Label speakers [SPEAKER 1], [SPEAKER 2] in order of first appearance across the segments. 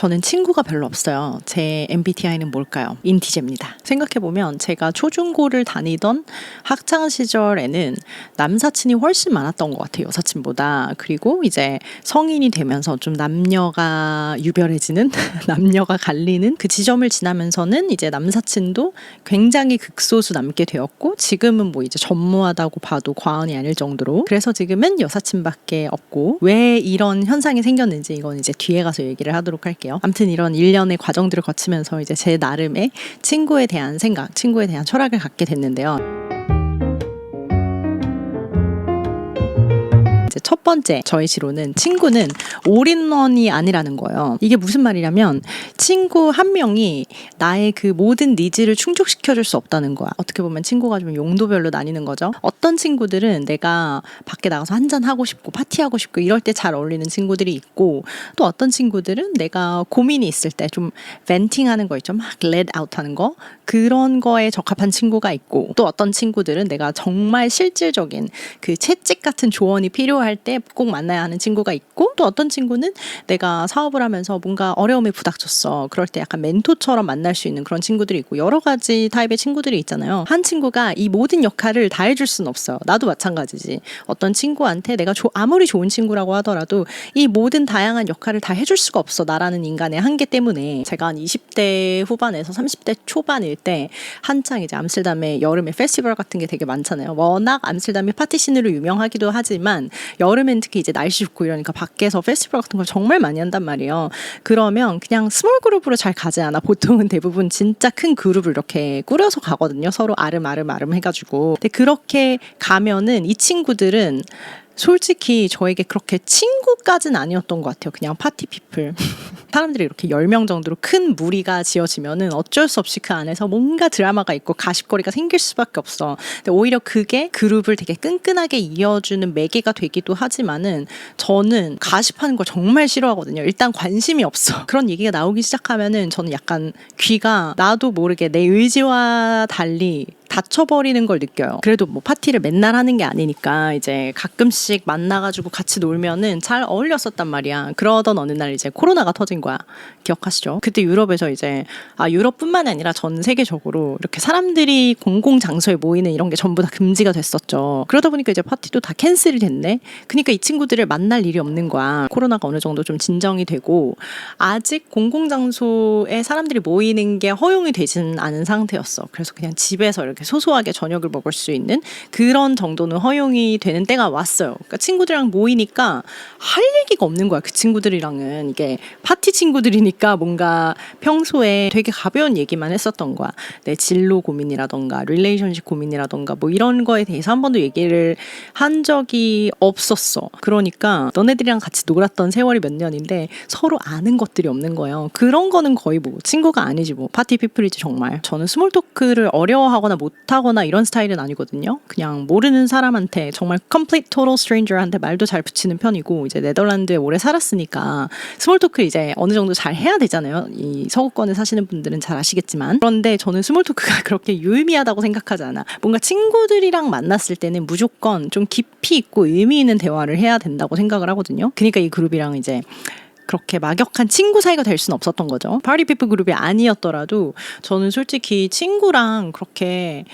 [SPEAKER 1] 저는 친구가 별로 없어요. 제 MBTI는 뭘까요? 인티제입니다. 생각해보면 제가 초중고를 다니던 학창 시절에는 남사친이 훨씬 많았던 것 같아요. 여사친보다. 그리고 이제 성인이 되면서 좀 남녀가 유별해지는 남녀가 갈리는 그 지점을 지나면서는 이제 남사친도 굉장히 극소수 남게 되었고, 지금은 뭐 이제 전무하다고 봐도 과언이 아닐 정도로. 그래서 지금은 여사친밖에 없고, 왜 이런 현상이 생겼는지 이건 이제 뒤에 가서 얘기를 하도록 할게요. 아무튼 이런 일련의 과정들을 거치면서 이제 제 나름의 친구에 대한 생각, 친구에 대한 철학을 갖게 됐는데요. 첫 번째 저의 지론은, 친구는 올인원이 아니라는 거예요. 이게 무슨 말이냐면, 친구 한 명이 나의 그 모든 니즈를 충족시켜줄 수 없다는 거야. 어떻게 보면 친구가 좀 용도별로 나뉘는 거죠. 어떤 친구들은 내가 밖에 나가서 한잔 하고 싶고 파티하고 싶고 이럴 때 잘 어울리는 친구들이 있고, 또 어떤 친구들은 내가 고민이 있을 때 좀 벤팅하는 거 있죠. 막 let out 하는 거, 그런 거에 적합한 친구가 있고, 또 어떤 친구들은 내가 정말 실질적인 그 채찍 같은 조언이 필요할 때 꼭 만나야 하는 친구가 있고, 또 어떤 친구는 내가 사업을 하면서 뭔가 어려움에 부닥쳤어, 그럴 때 약간 멘토처럼 만날 수 있는 그런 친구들이 있고, 여러 가지 타입의 친구들이 있잖아요. 한 친구가 이 모든 역할을 다 해줄 수는 없어요. 나도 마찬가지지. 어떤 친구한테 내가 아무리 좋은 친구라고 하더라도 이 모든 다양한 역할을 다 해줄 수가 없어, 나라는 인간의 한계 때문에. 제가 한 20대 후반에서 30대 초반일 때 한창 이제 암스테르담에 여름에 페스티벌 같은 게 되게 많잖아요. 워낙 암스테르담이 파티씬으로 유명하기도 하지만 여름엔 특히 이제 날씨 좋고 이러니까 밖에서 페스티벌 같은 걸 정말 많이 한단 말이에요. 그러면 그냥 스몰 그룹으로 잘 가지 않아. 보통은 대부분 진짜 큰 그룹을 이렇게 꾸려서 가거든요. 서로 아름아름 해가지고. 근데 그렇게 가면은 이 친구들은 솔직히 저에게 그렇게 친구까지는 아니었던 것 같아요. 그냥 파티 피플. 사람들이 이렇게 10명 정도로 큰 무리가 지어지면은 어쩔 수 없이 그 안에서 뭔가 드라마가 있고 가십거리가 생길 수밖에 없어. 근데 오히려 그게 그룹을 되게 끈끈하게 이어주는 매개가 되기도 하지만은, 저는 가십하는 걸 정말 싫어하거든요. 일단 관심이 없어. 그런 얘기가 나오기 시작하면은 저는 약간 귀가 나도 모르게 내 의지와 달리 닫혀버리는 걸 느껴요. 그래도 뭐 파티를 맨날 하는 게 아니니까 이제 가끔씩 만나가지고 같이 놀면은 잘 어울렸었단 말이야. 그러던 어느 날 이제 코로나가 터진 거야. 기억하시죠? 그때 유럽에서 이제 유럽뿐만 아니라 전 세계적으로 이렇게 사람들이 공공 장소에 모이는 이런 게 전부 다 금지가 됐었죠. 그러다 보니까 이제 파티도 다 캔슬이 됐네. 그러니까 이 친구들을 만날 일이 없는 거야. 코로나가 어느 정도 좀 진정이 되고 아직 공공 장소에 사람들이 모이는 게 허용이 되지는 않은 상태였어. 그래서 그냥 집에서 이렇게 소소하게 저녁을 먹을 수 있는 그런 정도는 허용이 되는 때가 왔어요. 그러니까 친구들이랑 모이니까 할 얘기가 없는 거야. 그 친구들이랑은. 이게 파티 친구들이니까 뭔가 평소에 되게 가벼운 얘기만 했었던 거야. 내 진로 고민이라던가 릴레이션십 고민이라던가 뭐 이런 거에 대해서 한 번도 얘기를 한 적이 없었어. 그러니까 너네들이랑 같이 놀았던 세월이 몇 년인데 서로 아는 것들이 없는 거예요. 그런 거는 거의 뭐 친구가 아니지 뭐 파티 피플이지 정말. 저는 스몰 토크를 어려워하거나 못하거나 이런 스타일은 아니거든요. 그냥 모르는 사람한테, 정말 complete total stranger한테 말도 잘 붙이는 편이고, 이제 네덜란드에 오래 살았으니까 스몰 토크 이제 어느 정도 잘 해야 되잖아요. 이 서구권에 사시는 분들은 잘 아시겠지만. 그런데 저는 스몰 토크가 그렇게 유의미하다고 생각하지 않아. 뭔가 친구들이랑 만났을 때는 무조건 좀 깊이 있고 의미 있는 대화를 해야 된다고 생각을 하거든요. 그러니까 이 그룹이랑 이제 그렇게 막역한 친구 사이가 될 수는 없었던 거죠. 파티 피플 그룹이 아니었더라도 저는 솔직히 친구랑 그렇게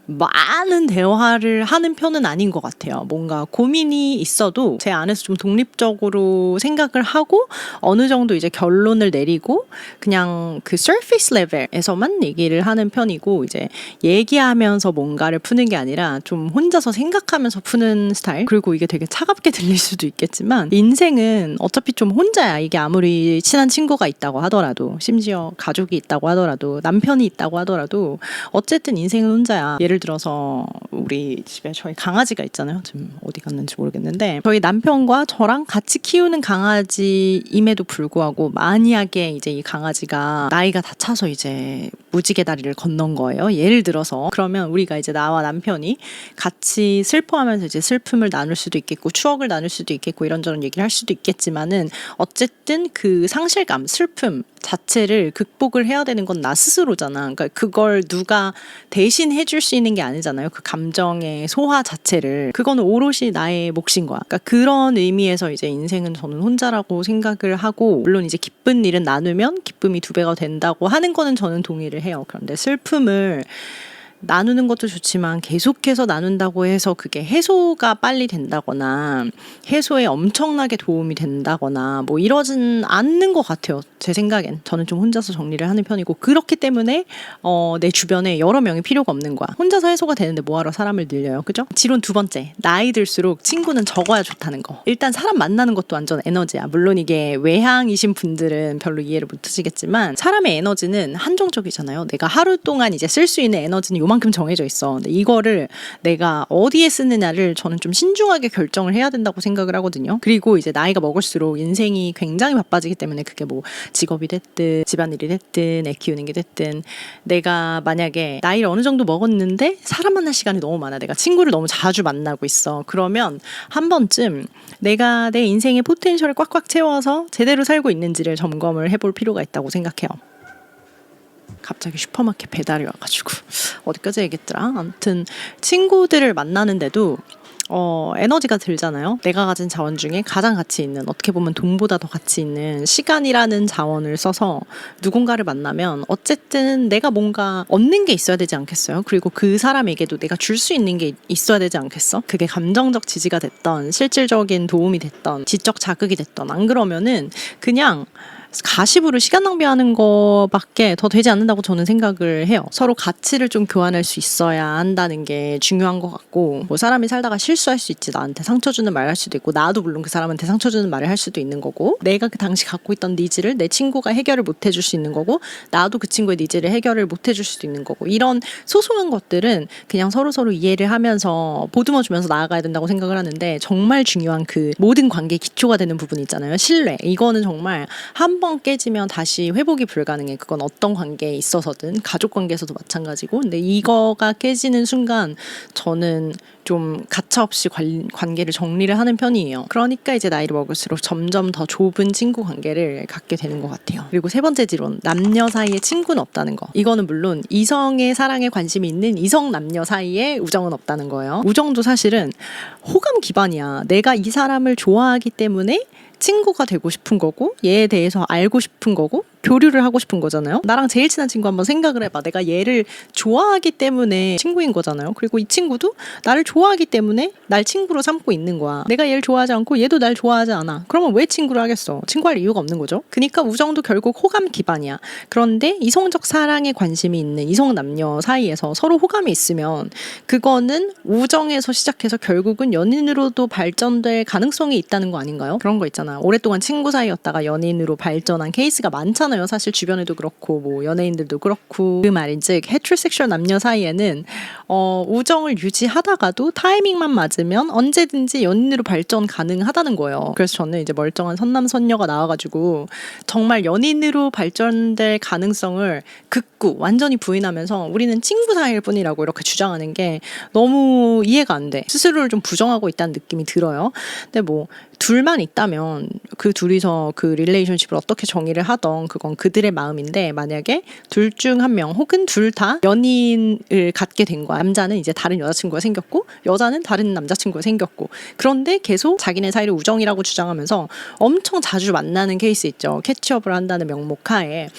[SPEAKER 1] 많은 대화를 하는 편은 아닌 것 같아요. 뭔가 고민이 있어도 제 안에서 좀 독립적으로 생각을 하고 어느 정도 이제 결론을 내리고 그냥 그 surface level에서만 얘기를 하는 편이고, 이제 얘기하면서 뭔가를 푸는 게 아니라 좀 혼자서 생각하면서 푸는 스타일. 그리고 이게 되게 차갑게 들릴 수도 있겠지만 인생은 어차피 좀 혼자야. 이게 아무리 친한 친구가 있다고 하더라도, 심지어 가족이 있다고 하더라도, 남편이 있다고 하더라도 어쨌든 인생은 혼자야. 예를 들어서 우리 집에 저희 강아지가 있잖아요. 지금 어디 갔는지 모르겠는데, 저희 남편과 저랑 같이 키우는 강아지임에도 불구하고 만약에 이제 이 강아지가 나이가 다 차서 이제 무지개 다리를 건넌 거예요. 예를 들어서 그러면 우리가 이제 나와 남편이 같이 슬퍼하면서 이제 슬픔을 나눌 수도 있겠고 추억을 나눌 수도 있겠고 이런저런 얘기를 할 수도 있겠지만은 어쨌든 그 상실감, 슬픔 자체를 극복을 해야 되는 건 나 스스로잖아. 그러니까 그걸 누가 대신 해줄 수 있는 게 아니잖아요. 그 감정의 소화 자체를. 그거는 오롯이 나의 몫인 거야. 그러니까 그런 의미에서 이제 인생은 저는 혼자라고 생각을 하고, 물론 이제 기쁜 일은 나누면 기쁨이 2배가 된다고 하는 거는 저는 동의를 해요. 그런데 슬픔을 나누는 것도 좋지만 계속해서 나눈다고 해서 그게 해소가 빨리 된다거나 해소에 엄청나게 도움이 된다거나 뭐 이러진 않는 것 같아요. 제 생각엔. 저는 좀 혼자서 정리를 하는 편이고, 그렇기 때문에 내 주변에 여러 명이 필요가 없는 거야. 혼자서 해소가 되는데 뭐하러 사람을 늘려요. 그죠? 지론 2번째. 나이 들수록 친구는 적어야 좋다는 거. 일단 사람 만나는 것도 완전 에너지야. 물론 이게 외향이신 분들은 별로 이해를 못 하시겠지만 사람의 에너지는 한정적이잖아요. 내가 하루 동안 이제 쓸 수 있는 에너지는 요만큼 정해져 있어. 근데 이거를 내가 어디에 쓰느냐를 저는 좀 신중하게 결정을 해야 된다고 생각을 하거든요. 그리고 이제 나이가 먹을수록 인생이 굉장히 바빠지기 때문에 그게 뭐 직업이 됐든 집안일이 됐든 애 키우는 게 됐든, 내가 만약에 나이를 어느 정도 먹었는데 사람 만날 시간이 너무 많아. 내가 친구를 너무 자주 만나고 있어. 그러면 한 번쯤 내가 내 인생의 포텐셜을 꽉꽉 채워서 제대로 살고 있는지를 점검을 해볼 필요가 있다고 생각해요. 갑자기 슈퍼마켓 배달이 와가지고 어디까지 얘기했더라? 아무튼 친구들을 만나는데도 에너지가 들잖아요. 내가 가진 자원 중에 가장 가치 있는, 어떻게 보면 돈보다 더 가치 있는 시간이라는 자원을 써서 누군가를 만나면 어쨌든 내가 뭔가 얻는 게 있어야 되지 않겠어요? 그리고 그 사람에게도 내가 줄 수 있는 게 있어야 되지 않겠어? 그게 감정적 지지가 됐던 실질적인 도움이 됐던 지적 자극이 됐던, 안 그러면은 그냥 가십으로 시간 낭비하는 거밖에 더 되지 않는다고 저는 생각을 해요. 서로 가치를 좀 교환할 수 있어야 한다는 게 중요한 것 같고, 뭐 사람이 살다가 실수할 수 있지. 나한테 상처 주는 말 할 수도 있고, 나도 물론 그 사람한테 상처 주는 말을 할 수도 있는 거고, 내가 그 당시 갖고 있던 니즈를 내 친구가 해결을 못 해줄 수 있는 거고, 나도 그 친구의 니즈를 해결을 못 해줄 수도 있는 거고, 이런 소소한 것들은 그냥 서로 이해를 하면서 보듬어 주면서 나아가야 된다고 생각을 하는데, 정말 중요한 그 모든 관계의 기초가 되는 부분이 있잖아요. 신뢰. 이거는 정말 한 번 깨지면 다시 회복이 불가능해. 그건 어떤 관계에 있어서든, 가족 관계에서도 마찬가지고. 근데 이거가 깨지는 순간 저는 좀 가차없이 관계를 정리를 하는 편이에요. 그러니까 이제 나이를 먹을수록 점점 더 좁은 친구 관계를 갖게 되는 것 같아요. 그리고 3번째 지론, 남녀 사이에 친구는 없다는 거. 이거는 물론 이성의 사랑에 관심이 있는 이성 남녀 사이에 우정은 없다는 거예요. 우정도 사실은 호감 기반이야. 내가 이 사람을 좋아하기 때문에 친구가 되고 싶은 거고, 얘에 대해서 알고 싶은 거고, 교류를 하고 싶은 거잖아요. 나랑 제일 친한 친구 한번 생각을 해봐. 내가 얘를 좋아하기 때문에 친구인 거잖아요. 그리고 이 친구도 나를 좋아하기 때문에 날 친구로 삼고 있는 거야. 내가 얘를 좋아하지 않고 얘도 날 좋아하지 않아. 그러면 왜 친구를 하겠어? 친구할 이유가 없는 거죠. 그러니까 우정도 결국 호감 기반이야. 그런데 이성적 사랑에 관심이 있는 이성 남녀 사이에서 서로 호감이 있으면 그거는 우정에서 시작해서 결국은 연인으로도 발전될 가능성이 있다는 거 아닌가요? 그런 거 있잖아. 오랫동안 친구 사이였다가 연인으로 발전한 케이스가 많잖아요. 사실 주변에도 그렇고 뭐 연예인들도 그렇고. 그 말인즉 헤테로섹슈얼 남녀 사이에는 우정을 유지하다가도 타이밍만 맞으면 언제든지 연인으로 발전 가능하다는 거예요. 그래서 저는 이제 멀쩡한 선남선녀가 나와가지고 정말 연인으로 발전될 가능성을 극구 완전히 부인하면서 우리는 친구 사이일 뿐이라고 이렇게 주장하는 게 너무 이해가 안 돼. 스스로를 좀 부정하고 있다는 느낌이 들어요. 근데 뭐 둘만 있다면 그 둘이서 그 릴레이션십을 어떻게 정의를 하던 그건 그들의 마음인데, 만약에 둘 중 한 명 혹은 둘 다 연인을 갖게 된 거야. 남자는 이제 다른 여자친구가 생겼고 여자는 다른 남자친구가 생겼고, 그런데 계속 자기네 사이를 우정이라고 주장하면서 엄청 자주 만나는 케이스 있죠. 캐치업을 한다는 명목 하에.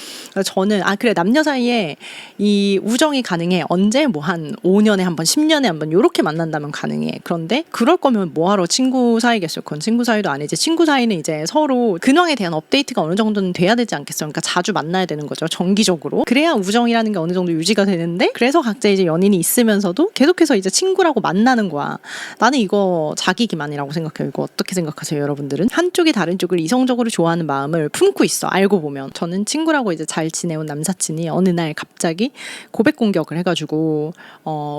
[SPEAKER 1] 저는 그래, 남녀 사이에 이 우정이 가능해. 언제? 뭐 한 5년에 한 번, 10년에 한 번 요렇게 만난다면 가능해. 그런데 그럴 거면 뭐하러 친구 사이겠어요. 그건 친구 사이도 아니지. 친구 사이는 이제 서로 근황에 대한 업데이트가 어느 정도는 돼야 되지 않겠어요. 그러니까 자주 만나야 되는 거죠. 정기적으로. 그래야 우정이라는 게 어느 정도 유지가 되는데, 그래서 각자 이제 연인이 있으면서도 계속해서 이제 친구라고 만나는 거야. 나는 이거 자기 기만이라고 생각해요. 이거 어떻게 생각하세요, 여러분들은? 한쪽이 다른 쪽을 이성적으로 좋아하는 마음을 품고 있어. 알고 보면. 저는 친구라고 이제 잘 지내온 남사친이 어느 날 갑자기 고백 공격을 해가지고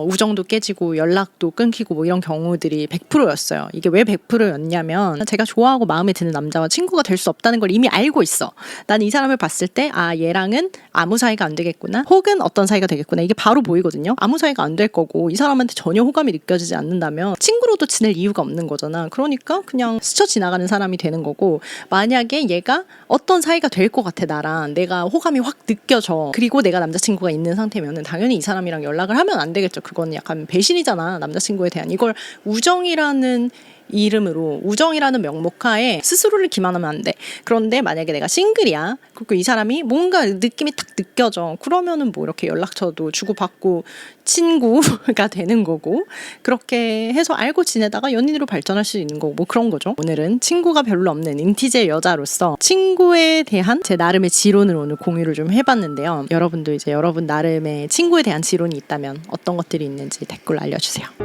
[SPEAKER 1] 우정도 깨지고 연락도 끊기고 뭐 이런 경우들이 100%였어요. 이게 왜 100%였냐면 제가 좋아하고 마음에 드는 남자와 친구가 될 수 없다는 걸 이미 알고 있어. 나는 이 사람을 봤을 때 아 얘랑은 아무 사이가 안 되겠구나 혹은 어떤 사이가 되겠구나 이게 바로 보이거든요. 아무 사이가 안 될 거고 이 사람한테 전혀 호감이 느껴지지 않는다면 친구로도 지낼 이유가 없는 거잖아. 그러니까 그냥 스쳐 지나가는 사람이 되는 거고 만약에 얘가 어떤 사이가 될 것 같아 나랑 내가 호감이 확 느껴져 그리고 내가 남자친구가 있는 상태면은 당연히 이 사람이랑 연락을 하면 안 되겠죠. 그건 약간 배신이잖아 남자친구에 대한. 이걸 우정이라는 이름으로 우정이라는 명목하에 스스로를 기만하면 안 돼. 그런데 만약에 내가 싱글이야. 그리고 이 사람이 뭔가 느낌이 딱 느껴져. 그러면은 뭐 이렇게 연락처도 주고받고 친구가 되는 거고 그렇게 해서 알고 지내다가 연인으로 발전할 수 있는 거고 뭐 그런 거죠. 오늘은 친구가 별로 없는 인티제 여자로서 친구에 대한 제 나름의 지론을 오늘 공유를 좀 해봤는데요. 여러분도 이제 여러분 나름의 친구에 대한 지론이 있다면 어떤 것들이 있는지 댓글로 알려주세요.